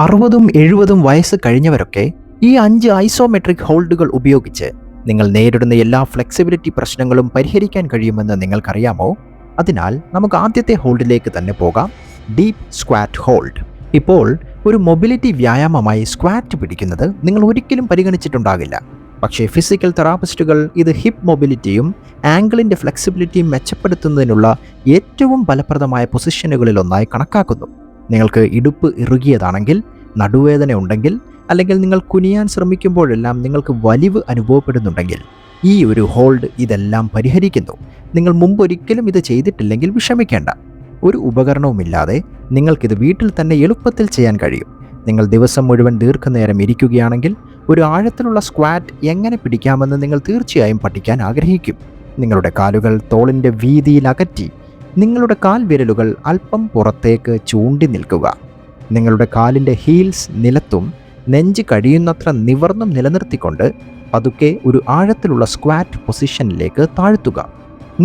60ഉം 70ഉം വയസ്സ് കഴിഞ്ഞവരൊക്കെ ഈ 5 ഐസോമെട്രിക് ഹോൾഡുകൾ ഉപയോഗിച്ച് നിങ്ങൾ നേരിടുന്ന എല്ലാ ഫ്ലെക്സിബിലിറ്റി പ്രശ്നങ്ങളും പരിഹരിക്കാൻ കഴിയുമെന്ന് നിങ്ങൾക്കറിയാമോ? അതിനാൽ നമുക്ക് ആദ്യത്തെ ഹോൾഡിലേക്ക് തന്നെ പോകാം. Deep squat hold. ഇപ്പോൾ ഒരു മൊബിലിറ്റി വ്യായാമമായി സ്ക്വാറ്റ് പിടിക്കുന്നത് നിങ്ങൾ ഒരിക്കലും പരിഗണിച്ചിട്ടുണ്ടാകില്ല. പക്ഷേ ഫിസിക്കൽ തെറാപ്പിസ്റ്റുകൾ ഇത് ഹിപ്പ് മൊബിലിറ്റിയും ആംഗിളിൻ്റെ ഫ്ലെക്സിബിലിറ്റിയും മെച്ചപ്പെടുത്തുന്നതിനുള്ള ഏറ്റവും ഫലപ്രദമായ പൊസിഷനുകളിലൊന്നായി കണക്കാക്കുന്നു. നിങ്ങൾക്ക് ഇടുപ്പ് ഇറുകിയതാണെങ്കിൽ, നടുവേദന ഉണ്ടെങ്കിൽ, അല്ലെങ്കിൽ നിങ്ങൾ കുനിയാൻ ശ്രമിക്കുമ്പോഴെല്ലാം നിങ്ങൾക്ക് വലിവ് അനുഭവപ്പെടുന്നുണ്ടെങ്കിൽ ഈ ഒരു ഹോൾഡ് ഇതെല്ലാം പരിഹരിക്കുന്നു. നിങ്ങൾ മുമ്പൊരിക്കലും ഇത് ചെയ്തിട്ടില്ലെങ്കിൽ വിഷമിക്കേണ്ട. ഒരു ഉപകരണവുമില്ലാതെ നിങ്ങൾക്കിത് വീട്ടിൽ തന്നെ എളുപ്പത്തിൽ ചെയ്യാൻ കഴിയും. നിങ്ങൾ ദിവസം മുഴുവൻ ദീർഘനേരം ഇരിക്കുകയാണെങ്കിൽ ഒരു ആഴത്തിലുള്ള സ്ക്വാറ്റ് എങ്ങനെ പിടിക്കാമെന്ന് നിങ്ങൾ തീർച്ചയായും പഠിക്കാൻ ആഗ്രഹിക്കും. നിങ്ങളുടെ കാലുകൾ തോളിൻ്റെ വീതിയിൽ അകറ്റി നിങ്ങളുടെ കാൽവിരലുകൾ അല്പം പുറത്തേക്ക് ചൂണ്ടി നിൽക്കുക. നിങ്ങളുടെ കാലിൻ്റെ ഹീൽസ് നിലത്തും നെഞ്ച് കഴിയുന്നത്ര നിവർന്നും നിലനിർത്തിക്കൊണ്ട് പതുക്കെ ഒരു ആഴത്തിലുള്ള സ്ക്വാറ്റ് പൊസിഷനിലേക്ക് താഴ്ത്തുക.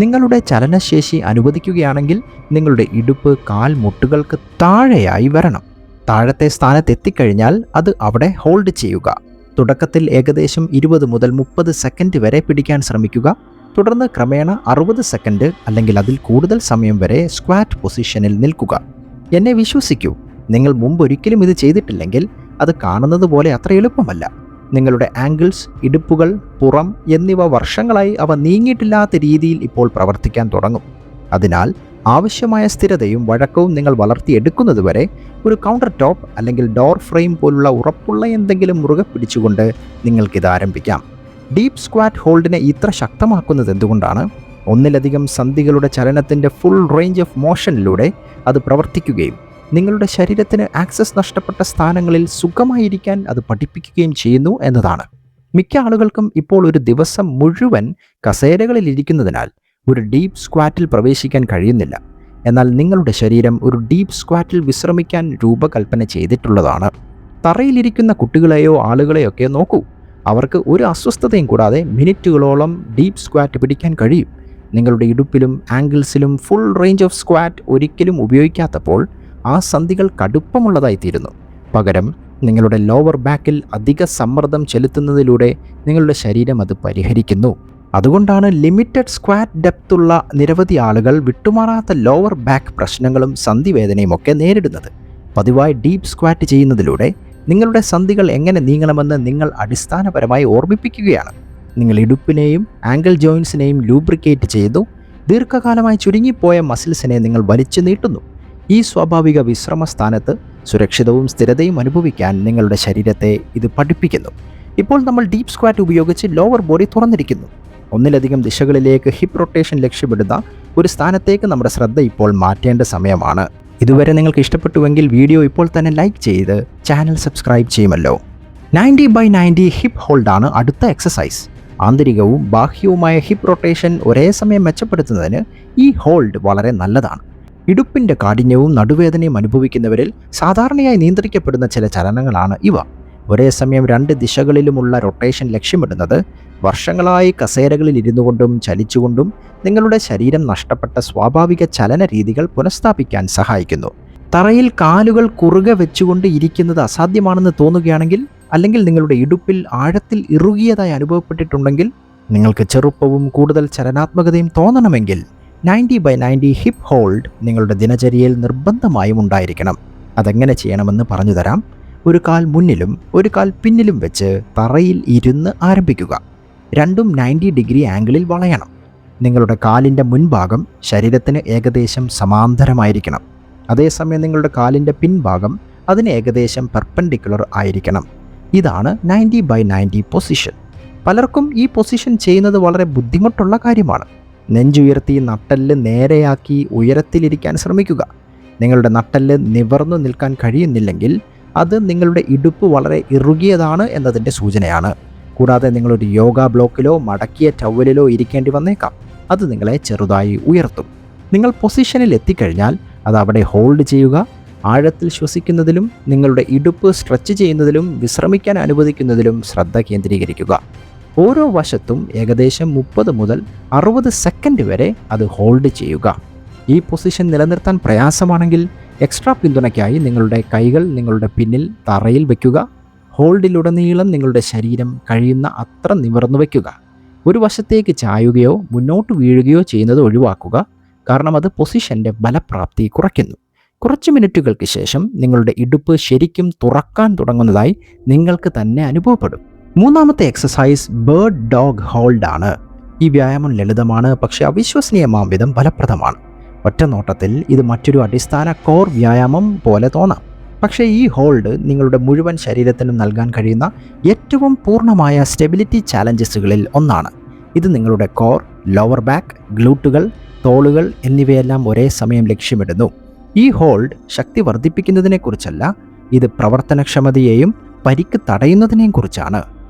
നിങ്ങളുടെ ചലനശേഷി അനുവദിക്കുകയാണെങ്കിൽ നിങ്ങളുടെ ഇടുപ്പ് കാൽ മുട്ടുകൾക്ക് താഴെയായി വരണം. താഴത്തെ സ്ഥാനത്ത് എത്തിക്കഴിഞ്ഞാൽ അത് അവിടെ ഹോൾഡ് ചെയ്യുക. തുടക്കത്തിൽ ഏകദേശം 20 മുതൽ 30 സെക്കൻഡ് വരെ പിടിക്കാൻ ശ്രമിക്കുക. തുടർന്ന് ക്രമേണ 60 സെക്കൻഡ് അല്ലെങ്കിൽ അതിൽ കൂടുതൽ സമയം വരെ സ്ക്വാറ്റ് പൊസിഷനിൽ നിൽക്കുക. എന്നെ വിശ്വസിക്കൂ, നിങ്ങൾ മുമ്പൊരിക്കലും ഇത് ചെയ്തിട്ടില്ലെങ്കിൽ അത് കാണുന്നത് പോലെ അത്ര എളുപ്പമല്ല. നിങ്ങളുടെ ആംഗിൾസ്, ഇടുപ്പുകൾ, പുറം എന്നിവ വർഷങ്ങളായി അവ നീങ്ങിയിട്ടില്ലാത്ത രീതിയിൽ ഇപ്പോൾ പ്രവർത്തിക്കാൻ തുടങ്ങും. അതിനാൽ ആവശ്യമായ സ്ഥിരതയും വഴക്കവും നിങ്ങൾ വളർത്തിയെടുക്കുന്നതുവരെ ഒരു കൗണ്ടർ ടോപ്പ് അല്ലെങ്കിൽ ഡോർ ഫ്രെയിം പോലുള്ള ഉറപ്പുള്ള എന്തെങ്കിലും മുറുകെ പിടിച്ചുകൊണ്ട് നിങ്ങൾക്കിത് ആരംഭിക്കാം. ഡീപ്പ് സ്ക്വാറ്റ് ഹോൾഡിനെ ഇത്ര ശക്തമാക്കുന്നത് എന്തുകൊണ്ടാണ്? ഒന്നിലധികം സന്ധികളുടെ ചലനത്തിൻ്റെ ഫുൾ റേഞ്ച് ഓഫ് മോഷനിലൂടെ അത് പ്രവർത്തിക്കുകയും നിങ്ങളുടെ ശരീരത്തിന് ആക്സസ് നഷ്ടപ്പെട്ട സ്ഥാനങ്ങളിൽ സുഖമായിരിക്കാൻ അത് പഠിപ്പിക്കുകയും ചെയ്യുന്നു എന്നതാണ്. മിക്ക ആളുകൾക്കും ഇപ്പോൾ ഒരു ദിവസം മുഴുവൻ കസേരകളിൽ ഇരിക്കുന്നതിനാൽ ഒരു ഡീപ്പ് സ്ക്വാറ്റിൽ പ്രവേശിക്കാൻ കഴിയുന്നില്ല. എന്നാൽ നിങ്ങളുടെ ശരീരം ഒരു ഡീപ്പ് സ്ക്വാറ്റിൽ വിശ്രമിക്കാൻ രൂപകൽപ്പന ചെയ്തിട്ടുള്ളതാണ്. തറയിലിരിക്കുന്ന കുട്ടികളെയോ ആളുകളെയൊക്കെ നോക്കൂ. അവർക്ക് ഒരു അസ്വസ്ഥതയും കൂടാതെ മിനിറ്റുകളോളം ഡീപ്പ് സ്ക്വാറ്റ് പിടിക്കാൻ കഴിയും. നിങ്ങളുടെ ഇടുപ്പിലും ആംഗിൾസിലും ഫുൾ റേഞ്ച് ഓഫ് സ്ക്വാറ്റ് ഒരിക്കലും ഉപയോഗിക്കാത്തപ്പോൾ ആ സന്ധികൾ കടുപ്പമുള്ളതായിത്തീരുന്നു. പകരം നിങ്ങളുടെ ലോവർ ബാക്കിൽ അധിക സമ്മർദ്ദം ചെലുത്തുന്നതിലൂടെ നിങ്ങളുടെ ശരീരം അത് പരിഹരിക്കുന്നു. അതുകൊണ്ടാണ് ലിമിറ്റഡ് സ്ക്വാറ്റ് ഡെപ്തുള്ള നിരവധി ആളുകൾ വിട്ടുമാറാത്ത ലോവർ ബാക്ക് പ്രശ്നങ്ങളും സന്ധിവേദനയും ഒക്കെ നേരിടുന്നത്. പതിവായി ഡീപ്പ് സ്ക്വാറ്റ് ചെയ്യുന്നതിലൂടെ നിങ്ങളുടെ സന്ധികൾ എങ്ങനെ നീങ്ങണമെന്ന് നിങ്ങൾ അടിസ്ഥാനപരമായി ഓർമ്മിപ്പിക്കുകയാണ്. നിങ്ങൾ ഇടുപ്പിനെയും ആംഗിൾ ജോയിൻസിനെയും ലൂബ്രിക്കേറ്റ് ചെയ്തു ദീർഘകാലമായി ചുരുങ്ങിപ്പോയ മസിൽസിനെ നിങ്ങൾ വലിച്ചു നീട്ടുന്നു. ഈ സ്വാഭാവിക വിശ്രമ സ്ഥാനത്ത് സുരക്ഷിതവും സ്ഥിരതയും അനുഭവിക്കാൻ നിങ്ങളുടെ ശരീരത്തെ ഇത് പഠിപ്പിക്കുന്നു. ഇപ്പോൾ നമ്മൾ ഡീപ്പ് സ്ക്വാറ്റ് ഉപയോഗിച്ച് ലോവർ ബോഡി തുറന്നിരിക്കുന്നു. ഒന്നിലധികം ദിശകളിലേക്ക് ഹിപ്പ് റൊട്ടേഷൻ ലക്ഷ്യമിടുന്ന ഒരു സ്ഥാനത്തേക്ക് നമ്മുടെ ശ്രദ്ധ ഇപ്പോൾ മാറ്റേണ്ട സമയമാണ്. ഇതുവരെ നിങ്ങൾക്ക് ഇഷ്ടപ്പെട്ടുവെങ്കിൽ വീഡിയോ ഇപ്പോൾ തന്നെ ലൈക്ക് ചെയ്ത് ചാനൽ സബ്സ്ക്രൈബ് ചെയ്യുമല്ലോ. 90/90 ഹിപ്പ് ഹോൾഡാണ് അടുത്ത എക്സസൈസ്. ആന്തരികവും ബാഹ്യവുമായ ഹിപ്പ് റൊട്ടേഷൻ ഒരേ സമയം മെച്ചപ്പെടുത്തുന്നതിന് ഈ ഹോൾഡ് വളരെ നല്ലതാണ്. ഇടുപ്പിൻ്റെ കാഠിന്യവും നടുവേദനയും അനുഭവിക്കുന്നവരിൽ സാധാരണയായി നിയന്ത്രിക്കപ്പെടുന്ന ചില ചലനങ്ങളാണ് ഇവ. ഒരേ സമയം 2 ദിശകളിലുമുള്ള റൊട്ടേഷൻ ലക്ഷ്യമിടുന്നത് വർഷങ്ങളായി കസേരകളിൽ ഇരുന്നു കൊണ്ടും ചലിച്ചുകൊണ്ടും നിങ്ങളുടെ ശരീരം നഷ്ടപ്പെട്ട സ്വാഭാവിക ചലന രീതികൾ പുനഃസ്ഥാപിക്കാൻ സഹായിക്കുന്നു. തറയിൽ കാലുകൾ കുറുകെ വെച്ചുകൊണ്ട് ഇരിക്കുന്നത് അസാധ്യമാണെന്ന് തോന്നുകയാണെങ്കിൽ, അല്ലെങ്കിൽ നിങ്ങളുടെ ഇടുപ്പിൽ ആഴത്തിൽ ഇറുകിയതായി അനുഭവപ്പെട്ടിട്ടുണ്ടെങ്കിൽ, നിങ്ങൾക്ക് ചെറുപ്പവും കൂടുതൽ ചലനാത്മകതയും തോന്നണമെങ്കിൽ 90/90 ഹിപ്പ് ഹോൾഡ് നിങ്ങളുടെ ദിനചര്യയിൽ നിർബന്ധമായും ഉണ്ടായിരിക്കണം. അതെങ്ങനെ ചെയ്യണമെന്ന് പറഞ്ഞു തരാം. ഒരു കാൽ മുന്നിലും ഒരു കാൽ പിന്നിലും വെച്ച് തറയിൽ ഇരുന്ന് ആരംഭിക്കുക. രണ്ടും 90 ഡിഗ്രി ആംഗിളിൽ വളയണം. നിങ്ങളുടെ കാലിൻ്റെ മുൻഭാഗം ശരീരത്തിന് ഏകദേശം സമാന്തരമായിരിക്കണം. അതേസമയം നിങ്ങളുടെ കാലിൻ്റെ പിൻഭാഗം അതിന് ഏകദേശം പെർപെൻഡിക്കുലർ ആയിരിക്കണം. ഇതാണ് 90/90 പൊസിഷൻ. പലർക്കും ഈ പൊസിഷൻ ചെയ്യുന്നത് വളരെ ബുദ്ധിമുട്ടുള്ള കാര്യമാണ്. നെഞ്ചുയർത്തി നട്ടെല്ല് നേരെയാക്കി ഉയരത്തിലിരിക്കാൻ ശ്രമിക്കുക. നിങ്ങളുടെ നട്ടെല്ല് നിവർന്നു നിൽക്കാൻ കഴിയുന്നില്ലെങ്കിൽ അത് നിങ്ങളുടെ ഇടുപ്പ് വളരെ ഇറുകിയതാണ് എന്നതിൻ്റെ സൂചനയാണ്. കൂടാതെ നിങ്ങളൊരു യോഗ ബ്ലോക്കിലോ മടക്കിയ ടവലിലോ ഇരിക്കേണ്ടി വന്നേക്കാം. അത് നിങ്ങളെ ചെറുതായി ഉയർത്തും. നിങ്ങൾ പൊസിഷനിൽ എത്തിക്കഴിഞ്ഞാൽ അത് അവിടെ ഹോൾഡ് ചെയ്യുക. ആഴത്തിൽ ശ്വസിക്കുന്നതിലും നിങ്ങളുടെ ഇടുപ്പ് സ്ട്രെച്ച് ചെയ്യുന്നതിലും വിശ്രമിക്കാൻ അനുവദിക്കുന്നതിലും ശ്രദ്ധ കേന്ദ്രീകരിക്കുക. ഓരോ വശത്തും ഏകദേശം 30 മുതൽ 60 സെക്കൻഡ് വരെ അത് ഹോൾഡ് ചെയ്യുക. ഈ പൊസിഷൻ നിലനിർത്താൻ പ്രയാസമാണെങ്കിൽ എക്സ്ട്രാ പിന്തുണയ്ക്കായി നിങ്ങളുടെ കൈകൾ നിങ്ങളുടെ പിന്നിൽ തറയിൽ വയ്ക്കുക. ഹോൾഡിലുടനീളം നിങ്ങളുടെ ശരീരം കഴിയുന്ന അത്ര നിവർന്നു വയ്ക്കുക. ഒരു വശത്തേക്ക് ചായുകയോ മുന്നോട്ട് വീഴുകയോ ചെയ്യുന്നത് ഒഴിവാക്കുക, കാരണം അത് പൊസിഷൻ്റെ ബലപ്രാപ്തി കുറയ്ക്കുന്നു. കുറച്ച് മിനിറ്റുകൾക്ക് ശേഷം നിങ്ങളുടെ ഇടുപ്പ് ശരിക്കും തുറക്കാൻ തുടങ്ങുന്നതായി നിങ്ങൾക്ക് തന്നെ അനുഭവപ്പെടും. മൂന്നാമത്തെ എക്സസൈസ് ബേർഡ് ഡോഗ് ഹോൾഡ് ആണ്. ഈ വ്യായാമം ലളിതമാണ്, പക്ഷേ അവിശ്വസനീയമാം വിധം ഫലപ്രദമാണ്. ഒറ്റ നോട്ടത്തിൽ ഇത് മറ്റൊരു അടിസ്ഥാന കോർ വ്യായാമം പോലെ തോന്നാം, പക്ഷേ ഈ ഹോൾഡ് നിങ്ങളുടെ മുഴുവൻ ശരീരത്തിനും നൽകാൻ കഴിയുന്ന ഏറ്റവും പൂർണ്ണമായ സ്റ്റെബിലിറ്റി ചാലഞ്ചസുകളിൽ ഒന്നാണ്. ഇത് നിങ്ങളുടെ കോർ, ലോവർ ബാക്ക്, ഗ്ലൂട്ടുകൾ, തോളുകൾ എന്നിവയെല്ലാം ഒരേ സമയം ലക്ഷ്യമിടുന്നു. ഈ ഹോൾഡ് ശക്തി വർദ്ധിപ്പിക്കുന്നതിനെക്കുറിച്ചല്ല, ഇത് പ്രവർത്തനക്ഷമതയെയും പരിക്ക് തടയുന്നതിനെയും കുറിച്ചാണ്.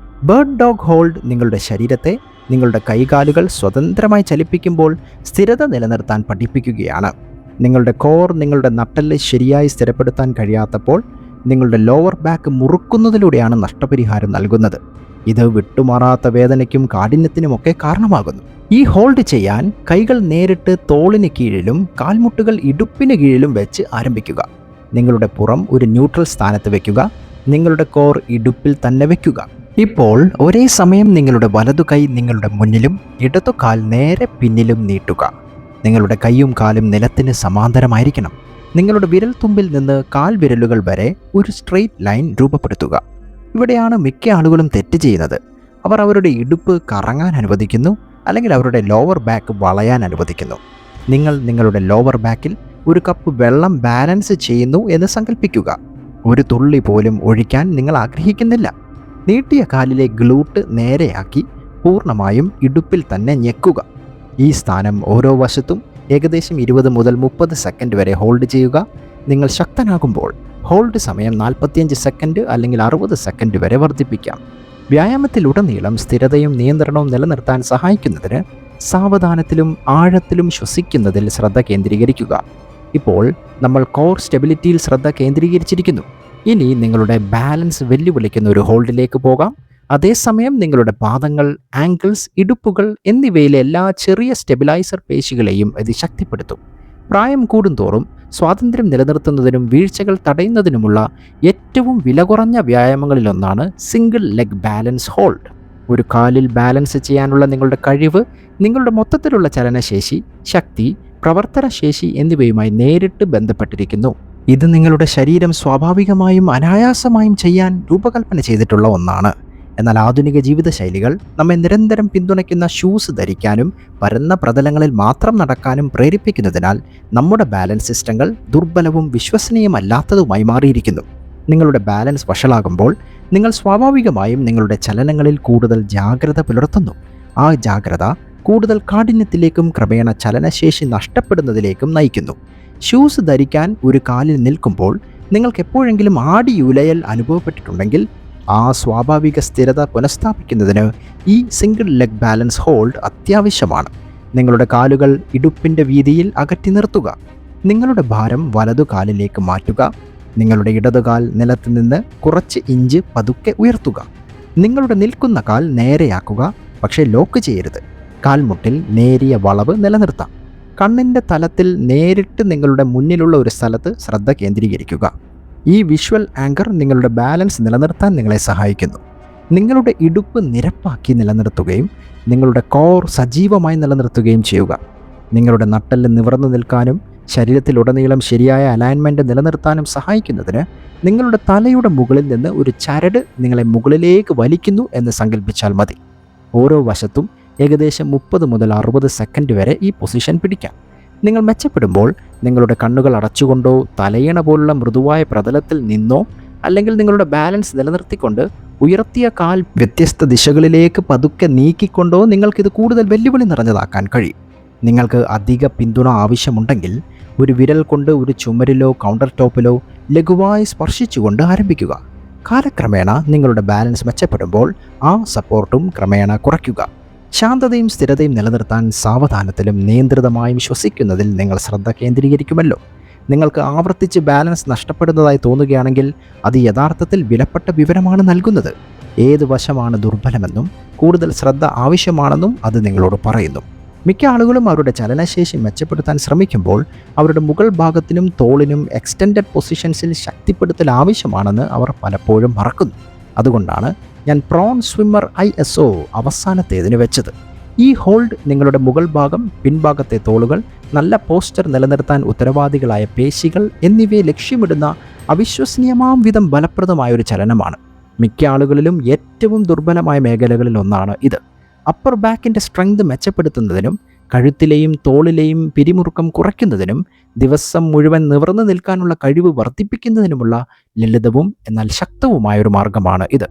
ബേർഡ് ഡോഗ് ഹോൾഡ് നിങ്ങളുടെ ശരീരത്തെ, നിങ്ങളുടെ കൈകാലുകൾ സ്വതന്ത്രമായി ചലിപ്പിക്കുമ്പോൾ സ്ഥിരത നിലനിർത്താൻ പഠിപ്പിക്കുകയാണ്. നിങ്ങളുടെ കോർ, നിങ്ങളുടെ നട്ടെല്ല് ശരിയായി സ്ഥിരപ്പെടുത്താൻ കഴിയാത്തപ്പോൾ നിങ്ങളുടെ ലോവർ ബാക്ക് മുറുക്കുന്നതിലൂടെയാണ് നഷ്ടപരിഹാരം നൽകുന്നത്. ഇത് വിട്ടുമാറാത്ത വേദനയ്ക്കും കാഠിന്യത്തിനുമൊക്കെ കാരണമാകുന്നു. ഈ ഹോൾഡ് ചെയ്യാൻ കൈകൾ നേരിട്ട് തോളിന് കീഴിലും കാൽമുട്ടുകൾ ഇടുപ്പിന് കീഴിലും വെച്ച് ആരംഭിക്കുക. നിങ്ങളുടെ പുറം ഒരു ന്യൂട്രൽ സ്ഥാനത്ത് വയ്ക്കുക. നിങ്ങളുടെ കോർ ഇടുപ്പിൽ തന്നെ വയ്ക്കുക. ഇപ്പോൾ ഒരേ സമയം നിങ്ങളുടെ വലതു കൈ നിങ്ങളുടെ മുന്നിലും ഇടതു കാൽ നേരെ പിന്നിലും നീട്ടുക. നിങ്ങളുടെ കൈയും കാലും നിലത്തിന് സമാന്തരമായിരിക്കണം. നിങ്ങളുടെ വിരൽത്തുമ്പിൽ നിന്ന് കാൽ വിരലുകൾ വരെ ഒരു സ്ട്രെയിറ്റ് ലൈൻ രൂപപ്പെടുത്തുക. ഇവിടെയാണ് മിക്ക ആളുകളും തെറ്റ് ചെയ്യുന്നത്. അവർ അവരുടെ ഇടുപ്പ് കറങ്ങാൻ അനുവദിക്കുന്നു, അല്ലെങ്കിൽ അവരുടെ ലോവർ ബാക്ക് വളയാൻ അനുവദിക്കുന്നു. നിങ്ങൾ നിങ്ങളുടെ ലോവർ ബാക്കിൽ ഒരു കപ്പ് വെള്ളം ബാലൻസ് ചെയ്യുന്നു എന്ന് സങ്കല്പിക്കുക. ഒരു തുള്ളി പോലും ഒഴിക്കാൻ നിങ്ങൾ ആഗ്രഹിക്കുന്നില്ല. നീട്ടിയ കാലിലെ ഗ്ലൂട്ട് നേരെയാക്കി പൂർണ്ണമായും ഇടുപ്പിൽ തന്നെ ഞെക്കുക. ഈ സ്ഥാനം ഓരോ വശത്തും ഏകദേശം 20 മുതൽ 30 സെക്കൻഡ് വരെ ഹോൾഡ് ചെയ്യുക. നിങ്ങൾ ശക്തനാകുമ്പോൾ ഹോൾഡ് സമയം 45 സെക്കൻഡ് അല്ലെങ്കിൽ 60 സെക്കൻഡ് വരെ വർദ്ധിപ്പിക്കാം. വ്യായാമത്തിലുടനീളം സ്ഥിരതയും നിയന്ത്രണവും നിലനിർത്താൻ സഹായിക്കുന്നതിന് സാവധാനത്തിലും ആഴത്തിലും ശ്വസിക്കുന്നതിൽ ശ്രദ്ധ കേന്ദ്രീകരിക്കുക. ഇപ്പോൾ നമ്മൾ കോർ സ്റ്റെബിലിറ്റിയിൽ ശ്രദ്ധ കേന്ദ്രീകരിച്ചിരിക്കുന്നു. ഇനി നിങ്ങളുടെ ബാലൻസ് വെല്ലുവിളിക്കുന്ന ഒരു ഹോൾഡിലേക്ക് പോകാം. അതേസമയം നിങ്ങളുടെ പാദങ്ങൾ, ആങ്കിൾസ്, ഇടുപ്പുകൾ എന്നിവയിലെ എല്ലാ ചെറിയ സ്റ്റെബിലൈസർ പേശികളെയും ഇത് ശക്തിപ്പെടുത്തും. പ്രായം കൂടുന്തോറും സ്വാതന്ത്ര്യം നിലനിർത്തുന്നതിനും വീഴ്ചകൾ തടയുന്നതിനുമുള്ള ഏറ്റവും വില കുറഞ്ഞ വ്യായാമങ്ങളിലൊന്നാണ് സിംഗിൾ ലെഗ് ബാലൻസ് ഹോൾഡ്. ഒരു കാലിൽ ബാലൻസ് ചെയ്യാനുള്ള നിങ്ങളുടെ കഴിവ് നിങ്ങളുടെ മൊത്തത്തിലുള്ള ചലനശേഷി, ശക്തി, പ്രവർത്തനശേഷി എന്നിവയുമായി നേരിട്ട് ബന്ധപ്പെട്ടിരിക്കുന്നു. ഇത് നിങ്ങളുടെ ശരീരം സ്വാഭാവികമായും അനായാസമായും ചെയ്യാൻ രൂപകൽപ്പന ചെയ്തിട്ടുള്ള ഒന്നാണ്. എന്നാൽ ആധുനിക ജീവിതശൈലികൾ നമ്മെ നിരന്തരം പിന്തുണയ്ക്കുന്ന ഷൂസ് ധരിക്കാനും പരന്ന പ്രതലങ്ങളിൽ മാത്രം നടക്കാനും പ്രേരിപ്പിക്കുന്നതിനാൽ നമ്മുടെ ബാലൻസ് സിസ്റ്റങ്ങൾ ദുർബലവും വിശ്വസനീയമല്ലാത്തതുമായി മാറിയിരിക്കുന്നു. നിങ്ങളുടെ ബാലൻസ് വഷളാകുമ്പോൾ നിങ്ങൾ സ്വാഭാവികമായും നിങ്ങളുടെ ചലനങ്ങളിൽ കൂടുതൽ ജാഗ്രത പുലർത്തുന്നു. ആ ജാഗ്രത കൂടുതൽ കാഠിന്യത്തിലേക്കും ക്രമേണ ചലനശേഷി നഷ്ടപ്പെടുന്നതിലേക്കും നയിക്കുന്നു. ഷൂസ് ധരിക്കാൻ ഒരു കാലിൽ നിൽക്കുമ്പോൾ നിങ്ങൾക്ക് എപ്പോഴെങ്കിലും ആടിയുലയൽ അനുഭവപ്പെട്ടിട്ടുണ്ടെങ്കിൽ ആ സ്വാഭാവിക സ്ഥിരത പുനഃസ്ഥാപിക്കുന്നതിന് ഈ സിംഗിൾ ലെഗ് ബാലൻസ് ഹോൾഡ് അത്യാവശ്യമാണ്. നിങ്ങളുടെ കാലുകൾ ഇടുപ്പിൻ്റെ വീതിയിൽ അകറ്റി നിർത്തുക. നിങ്ങളുടെ ഭാരം വലതു കാലിലേക്ക് മാറ്റുക. നിങ്ങളുടെ ഇടതുകാൽ നിലത്ത് നിന്ന് കുറച്ച് ഇഞ്ച് പതുക്കെ ഉയർത്തുക. നിങ്ങളുടെ നിൽക്കുന്ന കാൽ നേരെയാക്കുക, പക്ഷേ ലോക്ക് ചെയ്യരുത്. കാൽമുട്ടിൽ നേരിയ വളവ് നിലനിർത്താം. കണ്ണിൻ്റെ തലത്തിൽ നേരിട്ട് നിങ്ങളുടെ മുന്നിലുള്ള ഒരു സ്ഥലത്ത് ശ്രദ്ധ കേന്ദ്രീകരിക്കുക. ഈ വിഷ്വൽ ആങ്കർ നിങ്ങളുടെ ബാലൻസ് നിലനിർത്താൻ നിങ്ങളെ സഹായിക്കുന്നു. നിങ്ങളുടെ ഇടുപ്പ് നിരപ്പാക്കി നിലനിർത്തുകയും നിങ്ങളുടെ കോർ സജീവമായി നിലനിർത്തുകയും ചെയ്യുക. നിങ്ങളുടെ നട്ടെല്ല് നിവർന്നു നിൽക്കാനും ശരീരത്തിലുടനീളം ശരിയായ അലൈൻമെൻറ്റ് നിലനിർത്താനും സഹായിക്കുന്നതിന് നിങ്ങളുടെ തലയുടെ മുകളിൽ നിന്ന് ഒരു ചരട് നിങ്ങളെ മുകളിലേക്ക് വലിക്കുന്നു എന്ന് സങ്കല്പിച്ചാൽ മതി. ഓരോ വശത്തും ഏകദേശം 30 മുതൽ 60 സെക്കൻഡ് വരെ ഈ പൊസിഷൻ പിടിക്കാം. നിങ്ങൾ മെച്ചപ്പെടുമ്പോൾ നിങ്ങളുടെ കണ്ണുകൾ അടച്ചുകൊണ്ടോ തലയിണ പോലുള്ള മൃദുവായ പ്രതലത്തിൽ നിന്നോ അല്ലെങ്കിൽ നിങ്ങളുടെ ബാലൻസ് നിലനിർത്തിക്കൊണ്ട് ഉയർത്തിയ കാൽ വ്യത്യസ്ത ദിശകളിലേക്ക് പതുക്കെ നീക്കിക്കൊണ്ടോ നിങ്ങൾക്കിത് കൂടുതൽ വെല്ലുവിളി നിറഞ്ഞതാക്കാൻ കഴിയും. നിങ്ങൾക്ക് അധിക പിന്തുണ ആവശ്യമുണ്ടെങ്കിൽ ഒരു വിരൽ കൊണ്ട് ഒരു ചുമരിലോ കൗണ്ടർ ടോപ്പിലോ ലഘുവായി സ്പർശിച്ചുകൊണ്ട് ആരംഭിക്കുക. കാലക്രമേണ നിങ്ങളുടെ ബാലൻസ് മെച്ചപ്പെടുമ്പോൾ ആ സപ്പോർട്ടും ക്രമേണ കുറയ്ക്കുക. ശാന്തതയും സ്ഥിരതയും നിലനിർത്താൻ സാവധാനത്തിലും നിയന്ത്രിതമായും ശ്വസിക്കുന്നതിൽ നിങ്ങൾ ശ്രദ്ധ കേന്ദ്രീകരിക്കുമല്ലോ. നിങ്ങൾക്ക് ആവർത്തിച്ച് ബാലൻസ് നഷ്ടപ്പെടുന്നതായി തോന്നുകയാണെങ്കിൽ അത് യഥാർത്ഥത്തിൽ വിലപ്പെട്ട വിവരമാണ് നൽകുന്നത്. ഏത് വശമാണ് ദുർബലമെന്നും കൂടുതൽ ശ്രദ്ധ ആവശ്യമാണെന്നും അത് നിങ്ങളോട് പറയുന്നു. മിക്ക ആളുകളും അവരുടെ ചലനശേഷി മെച്ചപ്പെടുത്താൻ ശ്രമിക്കുമ്പോൾ അവരുടെ മുകൾ ഭാഗത്തിനും തോളിനും എക്സ്റ്റെൻഡഡ് പൊസിഷൻസിൽ ശക്തിപ്പെടുത്തൽ ആവശ്യമാണെന്ന് അവർ പലപ്പോഴും മറക്കുന്നു. അതുകൊണ്ടാണ് ഞാൻ പ്രോൺ സ്വിമ്മർ ISO അവസാനത്തേതിന് വെച്ചത്. ഈ ഹോൾഡ് നിങ്ങളുടെ മുകൾ ഭാഗം, പിൻഭാഗത്തെ തോളുകൾ, നല്ല പോസ്ചർ നിലനിർത്താൻ ഉത്തരവാദികളായ പേശികൾ എന്നിവയെ ലക്ഷ്യമിടുന്ന അവിശ്വസനീയമാം വിധം ഫലപ്രദമായൊരു ചലനമാണ്. മിക്ക ആളുകളിലും ഏറ്റവും ദുർബലമായ മേഖലകളിൽ ഒന്നാണ് ഇത്. അപ്പർ ബാക്കിൻ്റെ സ്ട്രെങ്ത് മെച്ചപ്പെടുത്തുന്നതിനും കഴുത്തിലെയും തോളിലെയും പിരിമുറുക്കം കുറയ്ക്കുന്നതിനും ദിവസം മുഴുവൻ നിവർന്നു നിൽക്കാനുള്ള കഴിവ് വർദ്ധിപ്പിക്കുന്നതിനുമുള്ള ലളിതവും എന്നാൽ ശക്തവുമായൊരു മാർഗമാണ് ഇത്.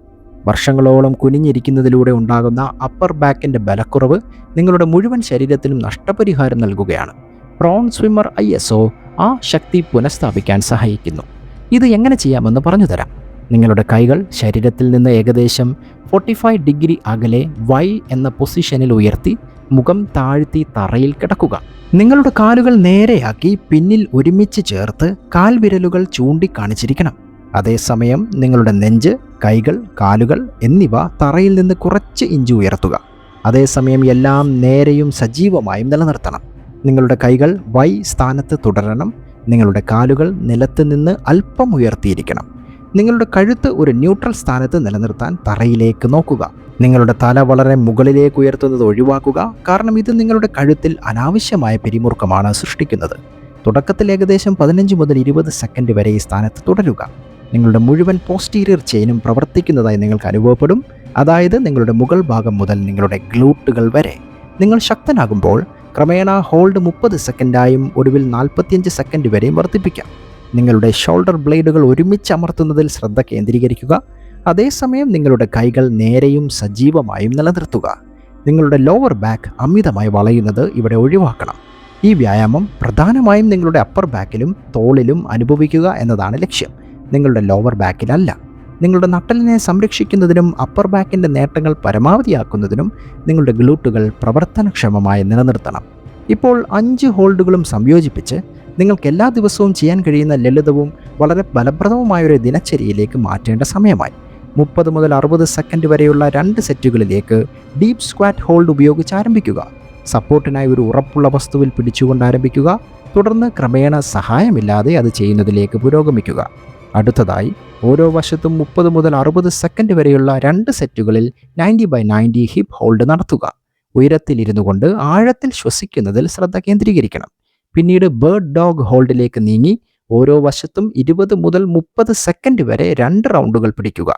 വർഷങ്ങളോളം കുനിഞ്ഞിരിക്കുന്നതിലൂടെ ഉണ്ടാകുന്ന അപ്പർ ബാക്കിൻ്റെ ബലക്കുറവ് നിങ്ങളുടെ മുഴുവൻ ശരീരത്തിനും നഷ്ടപരിഹാരം നൽകുകയാണ്. പ്രോൺ സ്വിമ്മർ ISO ആ ശക്തി പുനഃസ്ഥാപിക്കാൻ സഹായിക്കുന്നു. ഇത് എങ്ങനെ ചെയ്യാമെന്ന് പറഞ്ഞുതരാം. നിങ്ങളുടെ കൈകൾ ശരീരത്തിൽ നിന്ന് ഏകദേശം 45 ഡിഗ്രി അകലെ Y എന്ന പൊസിഷനിൽ ഉയർത്തി മുഖം താഴ്ത്തി തറയിൽ കിടക്കുക. നിങ്ങളുടെ കാലുകൾ നേരെയാക്കി പിന്നിൽ ഒരുമിച്ച് ചേർത്ത് കാൽവിരലുകൾ ചൂണ്ടിക്കാണിച്ചിരിക്കണം. അതേസമയം നിങ്ങളുടെ നെഞ്ച്, കൈകൾ, കാലുകൾ എന്നിവ തറയിൽ നിന്ന് കുറച്ച് ഇഞ്ച് ഉയർത്തുക. അതേസമയം എല്ലാം നേരെയും സജീവമായും നിലനിർത്തണം. നിങ്ങളുടെ കൈകൾ Y സ്ഥാനത്ത് തുടരണം. നിങ്ങളുടെ കാലുകൾ നിലത്ത് നിന്ന് അല്പം ഉയർത്തിയിരിക്കണം. നിങ്ങളുടെ കഴുത്ത് ഒരു ന്യൂട്രൽ സ്ഥാനത്ത് നിലനിർത്താൻ തറയിലേക്ക് നോക്കുക. നിങ്ങളുടെ തല വളരെ മുകളിലേക്ക് ഉയർത്തുന്നത് ഒഴിവാക്കുക, കാരണം ഇത് നിങ്ങളുടെ കഴുത്തിൽ അനാവശ്യമായ പിരിമുറുക്കമാണ് സൃഷ്ടിക്കുന്നത്. തുടക്കത്തിൽ ഏകദേശം 15 മുതൽ 20 സെക്കൻഡ് വരെ ഈ സ്ഥാനത്ത് തുടരുക. നിങ്ങളുടെ മുഴുവൻ പോസ്റ്റീരിയർ ചെയിനും പ്രവർത്തിക്കുന്നതായി നിങ്ങൾക്ക് അനുഭവപ്പെടും, അതായത് നിങ്ങളുടെ മുകൾ ഭാഗം മുതൽ നിങ്ങളുടെ ഗ്ലൂട്ടുകൾ വരെ. നിങ്ങൾ ശക്തനാകുമ്പോൾ ക്രമേണ ഹോൾഡ് 30 സെക്കൻഡായും ഒടുവിൽ 45 സെക്കൻഡ് വരെയും വർദ്ധിപ്പിക്കാം. നിങ്ങളുടെ ഷോൾഡർ ബ്ലേഡുകൾ ഒരുമിച്ച് അമർത്തുന്നതിൽ ശ്രദ്ധ കേന്ദ്രീകരിക്കുക. അതേസമയം നിങ്ങളുടെ കൈകൾ നേരെയും സജീവമായും നിലനിർത്തുക. നിങ്ങളുടെ ലോവർ ബാക്ക് അമിതമായി വളയുന്നത് ഇവിടെ ഒഴിവാക്കണം. ഈ വ്യായാമം പ്രധാനമായും നിങ്ങളുടെ അപ്പർ ബാക്കിലും തോളിലും അനുഭവിക്കുക എന്നതാണ് ലക്ഷ്യം, നിങ്ങളുടെ ലോവർ ബാക്കിലല്ല. നിങ്ങളുടെ നട്ടലിനെ സംരക്ഷിക്കുന്നതിനും അപ്പർ ബാക്കിൻ്റെ നേട്ടങ്ങൾ പരമാവധിയാക്കുന്നതിനും നിങ്ങളുടെ ഗ്ലൂട്ടുകൾ പ്രവർത്തനക്ഷമമായി നിലനിർത്തണം. ഇപ്പോൾ 5 ഹോൾഡുകളും സംയോജിപ്പിച്ച് നിങ്ങൾക്ക് എല്ലാ ദിവസവും ചെയ്യാൻ കഴിയുന്ന ലളിതവും വളരെ ഫലപ്രദവുമായൊരു ദിനചര്യയിലേക്ക് മാറ്റേണ്ട സമയമായി. 30 മുതൽ 60 സെക്കൻഡ് വരെയുള്ള 2 സെറ്റുകളിലേക്ക് ഡീപ്പ് സ്ക്വാറ്റ് ഹോൾഡ് ഉപയോഗിച്ച് ആരംഭിക്കുക. സപ്പോർട്ടിനായി ഒരു ഉറപ്പുള്ള വസ്തുവിൽ പിടിച്ചുകൊണ്ട് ആരംഭിക്കുക. തുടർന്ന് ക്രമേണ സഹായമില്ലാതെ അത് ചെയ്യുന്നതിലേക്ക് പുരോഗമിക്കുക. അടുത്തതായി ഓരോ വശത്തും 30 മുതൽ 60 സെക്കൻഡ് വരെയുള്ള 2 സെറ്റുകളിൽ 90/90 ഹിപ്പ് ഹോൾഡ് നടത്തുക. ഉയരത്തിലിരുന്നു കൊണ്ട് ആഴത്തിൽ ശ്വസിക്കുന്നതിൽ ശ്രദ്ധ കേന്ദ്രീകരിക്കണം. പിന്നീട് ബേർഡ് ഡോഗ് ഹോൾഡിലേക്ക് നീങ്ങി ഓരോ വശത്തും 20 മുതൽ 30 സെക്കൻഡ് വരെ 2 റൗണ്ടുകൾ പിടിക്കുക.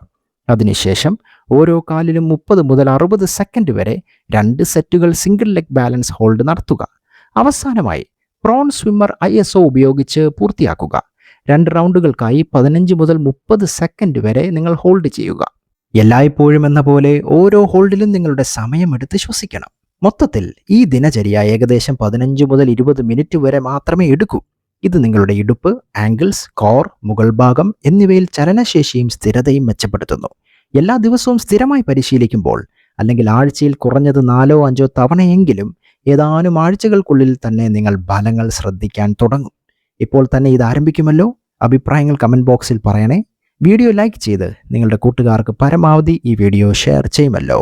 അതിനുശേഷം ഓരോ കാലിലും 30 മുതൽ 60 സെക്കൻഡ് വരെ 2 സെറ്റുകൾ സിംഗിൾ ലെഗ് ബാലൻസ് ഹോൾഡ് നടത്തുക. അവസാനമായി പ്രോൺ സ്വിമ്മർ ISO ഉപയോഗിച്ച് പൂർത്തിയാക്കുക. 2 റൗണ്ടുകൾക്കായി 15 മുതൽ 30 സെക്കൻഡ് വരെ നിങ്ങൾ ഹോൾഡ് ചെയ്യുക. എല്ലായ്പ്പോഴും എന്ന പോലെ ഓരോ ഹോൾഡിലും നിങ്ങളുടെ സമയമെടുത്ത് ശ്വസിക്കണം. മൊത്തത്തിൽ ഈ ദിനചര്യ ഏകദേശം 15 മുതൽ 20 മിനിറ്റ് വരെ മാത്രമേ എടുക്കൂ. ഇത് നിങ്ങളുടെ ഇടുപ്പ്, ആംഗിൾസ്, കോർ, മുകൾ ഭാഗം എന്നിവയിൽ ചലനശേഷിയും സ്ഥിരതയും മെച്ചപ്പെടുത്തുന്നു. എല്ലാ ദിവസവും സ്ഥിരമായി പരിശീലിക്കുമ്പോൾ, അല്ലെങ്കിൽ ആഴ്ചയിൽ കുറഞ്ഞത് 4-5 തവണയെങ്കിലും ഏതാനും ആഴ്ചകൾക്കുള്ളിൽ തന്നെ നിങ്ങൾ ഫലങ്ങൾ ശ്രദ്ധിക്കാൻ തുടങ്ങും. ഇപ്പോൾ തന്നെ ഇത് ആരംഭിക്കുമല്ലോ? അഭിപ്രായങ്ങൾ കമൻറ്റ് ബോക്സിൽ പറയണേ. വീഡിയോ ലൈക്ക് ചെയ്ത് നിങ്ങളുടെ കൂട്ടുകാർക്ക് പരമാവധി ഈ വീഡിയോ ഷെയർ ചെയ്യുമല്ലോ.